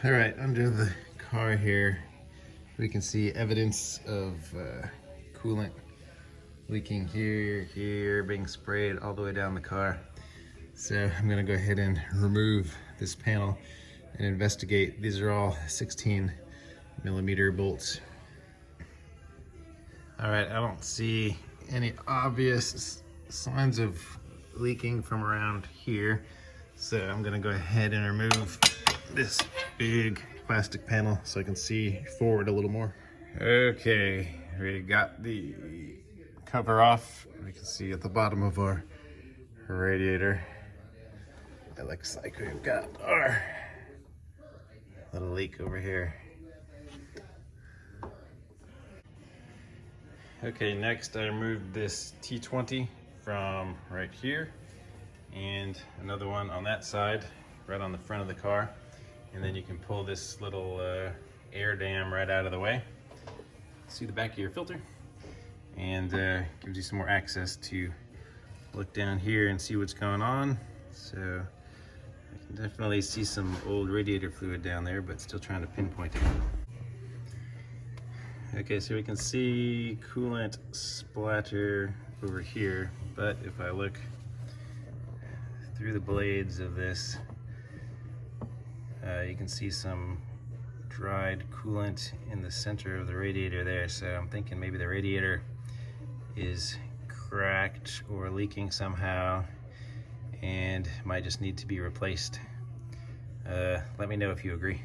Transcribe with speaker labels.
Speaker 1: All right, under the car here, we can see evidence of coolant leaking here, being sprayed all the way down the car. So I'm gonna go ahead and remove this panel and investigate. These are all 16mm bolts. All right, I don't see any obvious signs of leaking from around here. So I'm gonna go ahead and remove this big plastic panel so I can see forward a little more. Okay, we got the cover off. We can see at the bottom of our radiator, it looks like we've got our little leak over here. Okay, next I removed this T20 from right here and another one on that side, right on the front of the car. And then you can pull this little air dam right out of the way. See the back of your filter, and gives you some more access to look down here and see what's going on. So I can definitely see some old radiator fluid down there, but still trying to pinpoint it. Okay, so we can see coolant splatter over here, but if I look through the blades of this, you can see some dried coolant in the center of the radiator there. So I'm thinking maybe the radiator is cracked or leaking somehow and might just need to be replaced. Let me know if you agree.